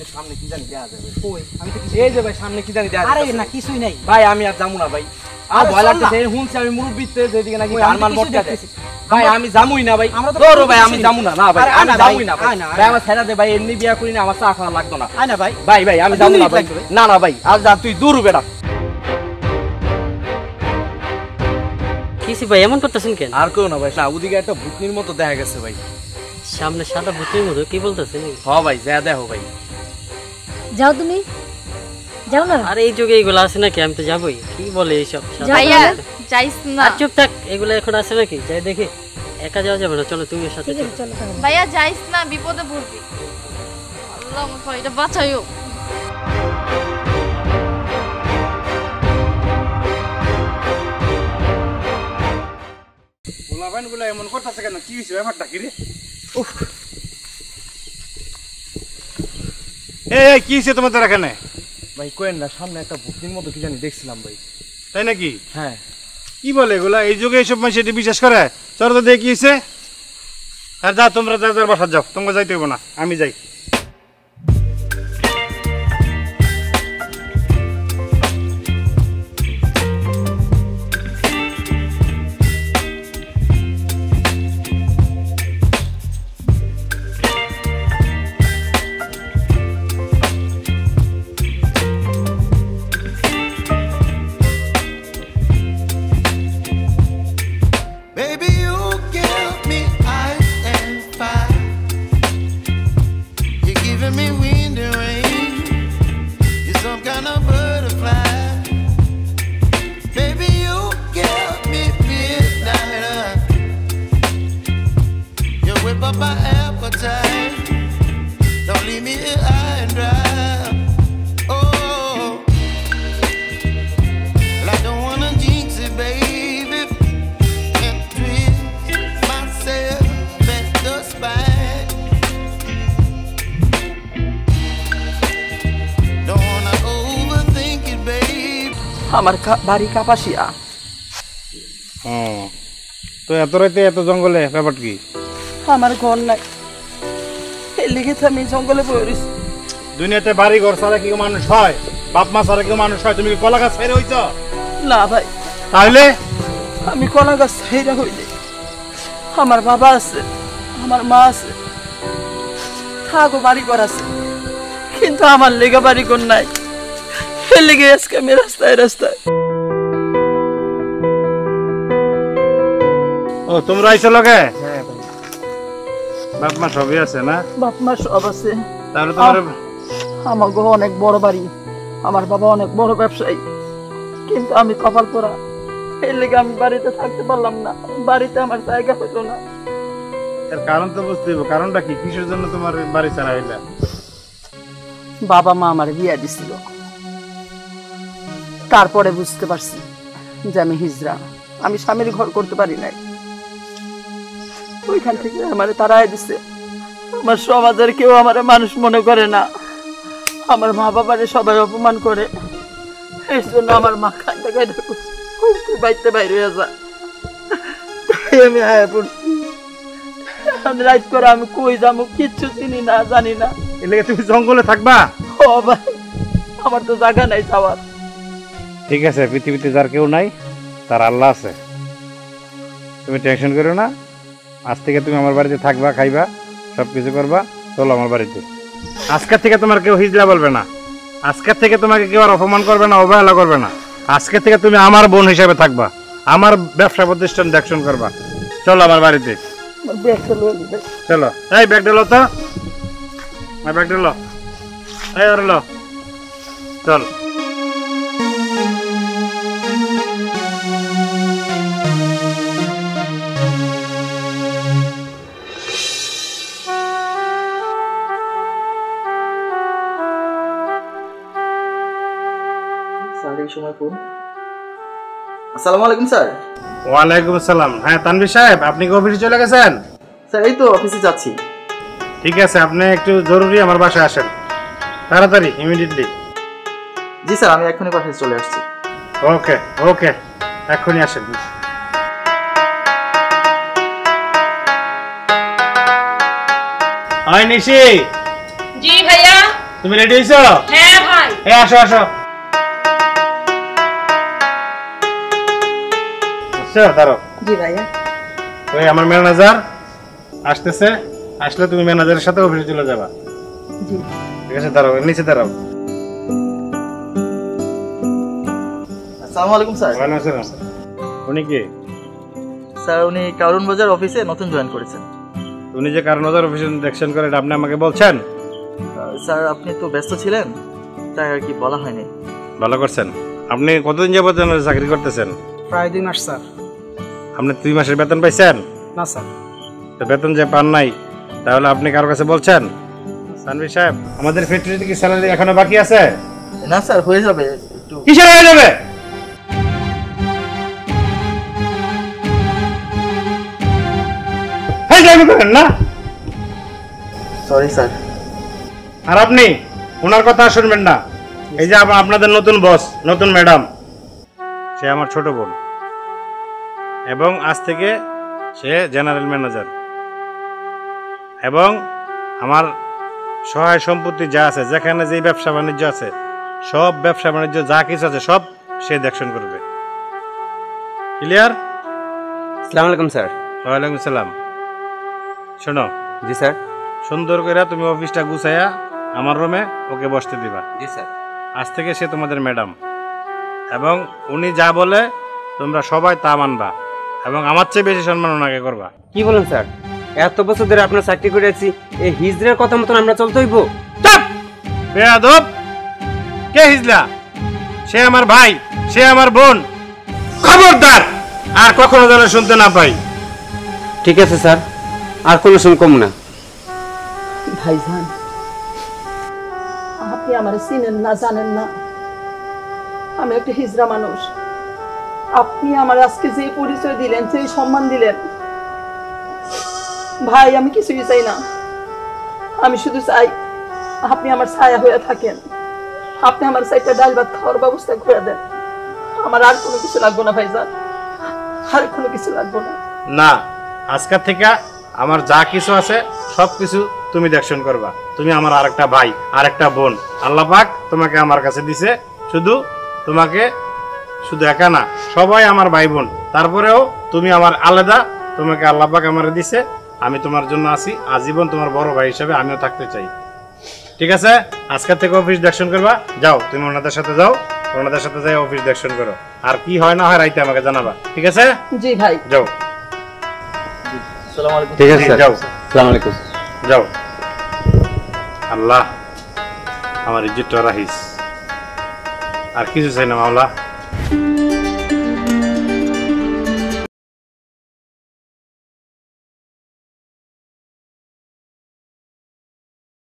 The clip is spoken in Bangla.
যে সামনে কি জানি দেয়া যাবে। কই আমি তো এই যে ভাই সামনে কি জানি দেয়া যাবে। আরে না কিছুই নাই ভাই আমি আর যামু না ভাই। আর ভয় লাগতেছে হুনছি আমি মুরব্বিতে যেদিকে নাকি আরমান মটকা দেয়। ভাই আমি যামুই না ভাই। তোরও ভাই আমি যামু না। না ভাই আমি যামুই না ভাই। ভাই আমার ছেড়ে দে ভাই এমনি বিয়া করি না আমার চা খাওয়া লাগতো না। আয় না ভাই। ভাই ভাই আমি যামু না ভাই। না না ভাই আর যা তুই দূর বেটা। কিসি ভাই এমন করতেছেন কেন? আর কেউ না ভাই না ওদিকে একটা ভূতনির মতো দেখা গেছে ভাই। সামনে সাদা ভূতের মতো কি বলতেছেন? হ্যাঁ ভাই যা দেখো ভাই। যাও তুমি যাও না। আরে এই যুগে এগুলো আছে নাকি? আমি তো যাবোই। কি বলে এইসব? ভাইয়া যাইস না। চুপ থাক, এগুলো এখন আছে নাকি? যাই দেখি। একা যাওয়া যাবে না, চলো তুমি এর সাথে। ঠিক আছে চলো তাহলে। ভাইয়া যাইস না, বিপদে পড়বি। আল্লাহ আমার ভাইটা বাঁচাইও। পোলাপাইনগুলো এমন করতেছে কেন? কি হয়েছে ব্যাপারটা কি রে? উফ এই কি হয়েছে তোমাদের এখানে? ভাই কোয়েন না সামনে একটা ভূতনির মতো কি জানি দেখছিলাম ভাই। তাই নাকি? হ্যাঁ। কি বলে এগুলা? এই যুগে এইসব মানুষ এটি বিশ্বাস করে? চলো তো দেখি হয়েছে। আর যা তোমরা যার বাসা যাও, তোমরা যাইতে হইব না, আমি যাই। আমার বাড়ি কাপাসিয়া। তো এত রাতে এত জঙ্গলে ব্যাপার কি? আমার ঘর নাই, এর লিগে তো আমি জঙ্গলে পড়েছি। দুনিয়াতে বাড়ি ঘর ছাড়া কেউ মানুষ হয়? বাপ মা ছাড়া কেউ মানুষ হয়? তুমি কি কলা গাছ ছেড়ে হইছ? না ভাই। তাহলে আমি কলা গাছ ছেড়ে হইনি। আমার বাবা আছে, আমার মা আছে, থাকো বাড়ি ঘর আছে, কিন্তু আমার লেগে বাড়ি ঘর নাই। এর লিগে আজকে আমি রাস্তায় রাস্তায়। ও তোমরা আইছো লগে? হ্যাঁ ভাই। বাপ মা সবই আছে না? বাপ মা সব আছে। তাহলে তোমার আমার গো অনেক বড় বাড়ি, আমার বাবা অনেক বড় ব্যবসায়ী, কিন্তু আমি কপাল পোড়া। এর লেগে আমি বাড়িতে থাকতে পারলাম না, বাড়িতে আমার জায়গা হইল না। এর কারণ তো বুঝতে হবে। কারণটা কি? কিসের জন্য তোমার বাড়ি ছাড়া হইলা? বাবা মা আমার বিয়ে দিছিল, তারপরে বুঝতে পারছি যে আমি হিজড়া, আমি স্বামীর ঘর করতে পারি নাই। ওইখান থেকে আমারে তাড়ায় দিছে। আমার সমাজের কেউ আমার মানুষ মনে করে না, আমার মা বাবারে সবাই অপমান করে। এই জন্য আমার মা কান্দা কান্দা করছে, বাইতে বাইরে হয়ে যা। তাই আমি আয়া পড়ছি। আমি রাত করে আমি কই যাবো কিচ্ছু চিনি না, জানি না। এর লেগে তুমি জঙ্গলে থাকবা? ও ভাই, আমার তো জায়গা নাই যাওয়ার। ঠিক আছে, পৃথিবীতে যার কেউ নাই তার আল্লাহ আছে। তুমি টেনশন করো না। আজ থেকে তুমি আমার বাড়িতে থাকবা, খাইবা, সবকিছু করবা। চলো আমার বাড়িতে। আজকের থেকে তোমার কেউ হিজলা বলবে না। আজকের থেকে তোমাকে কেউ আর অপমান করবে না, অবহেলা করবে না। আজকের থেকে তুমি আমার বোন হিসেবে থাকবা, আমার ব্যবসা প্রতিষ্ঠান দেখশন করবা। চলো আমার বাড়িতে। চলো। এই ব্যাগ ঢেলো তো, ব্যাগ ঢেলো। এই আর লো, চল। আসসালামু আলাইকুম স্যার। ওয়ালাইকুম আসসালাম। হ্যাঁ তানভীর সাহেব, আপনি কি অফিসে চলে গেছেন? স্যার এই তো অফিসে যাচ্ছি। ঠিক আছে, আপনি একটু জরুরি আমার বাসায় আসেন, তাড়াতাড়ি, ইমিডিয়েটলি। জি স্যার, আমি এখনই বাসায় চলে আসছি। ওকে ওকে, এখনই আসেন। হয় নিশি? জি ভাইয়া। তুমি রেডি হইছো? হ্যাঁ ভাই। এই আসো আসো। আচ্ছা দাঁড়াও। জি ভাইয়া। ওই আমার ম্যানেজার আসতেছে, আসলে তুমি ম্যানেজারের সাথে অফিসে চলে যাবা। জি। ঠিক আছে, দাঁড়াও, নিচে দাঁড়াও। আসসালামু আলাইকুম স্যার। ওয়ালাইকুম আসসালাম। উনি কি? স্যার উনি কারণ বাজার অফিসে নতুন জয়েন করেছেন। উনি যে কারণ বাজার অফিসে দেখছেন করে এটা আপনি আমাকে বলছেন? স্যার আপনি তো ব্যস্ত ছিলেন, তাই আর কি বলা হয়নি। ভালো করছেন। আপনি কতদিন যাবত চাকরি করতেছেন? প্রায় 2 মাস স্যার। আপনি 2 মাসের বেতন পাইছেন? না স্যার। তো বেতন যে পান নাই, তাহলে আপনি কারোর কাছে বলছেন? সানভীর সাহেব, আমাদের ফ্যাক্টরিতে কি স্যালারি এখনো বাকি আছে? না স্যার, হয়ে যাবে একটু। কিসের হয়ে যাবে? না, সরি স্যার। আর আপনি ওনার কথা শুনবেন না। এই যে আপনাদের নতুন বস, নতুন ম্যাডাম, সে আমার ছোট বোন এবং আজ থেকে সে জেনারেল ম্যানেজার, এবং আমার সহায় সম্পত্তি যা আছে, যেখানে যে ব্যবসা বাণিজ্য আছে, সব ব্যবসা বাণিজ্য যা কিছু আছে সব সে দেখশন করবে। ক্লিয়ার? আসসালামু আলাইকুম স্যার। ওয়ালাইকুম আসসালাম। শোনো, জি স্যার। সুন্দর করে তুমি অফিসটা গুছাইয়া আমার রুমে ওকে বসতে দিবা। জি স্যার। আজ থেকে সে তোমাদের ম্যাডাম, এবং উনি যা বলে তোমরা সবাই তা মানবা, এবং আমার চেয়ে বেশি সম্মান ওনাকে করবা। কি বলেন স্যার? এত বছর ধরে আপনার চাকরি করে আছি, এই হিজড়ের কথা মতন আমরা চলতে হইব? চুপ! বেয়াদব! কে হিজলা? সে আমার ভাই, সে আমার বোন। খবরদার আর কখনো যেন শুনতে না পাই। ঠিক আছে স্যার, আর কোনো সময় কম না। ভাইজান, আপনি আমার চিনেন না, জানেন না, আমি একটা হিজড়া মানুষ। আপনি আমার আজকে যে পরিচয় দিলেন, যে সম্মান দিলেন, ভাই আমি কিছুই চাই না। আমি শুধু চাই আপনি আমার ছায়া হয়ে থাকেন, আপনি আমার চাইটা ডাল ভাত খাওয়ার ব্যবস্থা করে দেন। আমার আর কোনো কিছু লাগবে না ভাইজান, আর কোনো কিছু লাগবে না। না, আজকের থেকে আমার যা কিছু আছে সব কিছু তুমি দেখশন করবা। তুমি আমার আরেকটা ভাই, আরেকটা বোন। আল্লাহ পাক তোমাকে আমার কাছে দিছে, শুধু তোমাকে, শুধু একা না, সবাই আমার ভাই বোন। তারপরেও তুমি আমার আলাদা, তোমাকে আল্লাহ পাক আমার দিছে। আমি তোমার জন্য আছি আজীবন, তোমার বড় ভাই হিসাবে আমিও থাকতে চাই। ঠিক আছে? আজকের থেকে অফিস দেখশন করবা। যাও, তুমি ওনাদের সাথে যাও, ওনাদের সাথে যাই অফিস দেখশন করো। আর কি হয় না হয় রাইতে আমাকে জানাবা। ঠিক আছে? জি ভাই। যাও। আসসালামু আলাইকুম। ঠিক আছে স্যার। যাও। আসসালামু আলাইকুম। যাও। আল্লাহ আমার ইজ্জতটা রাখিস, আর কিছু চাই না মাওলা।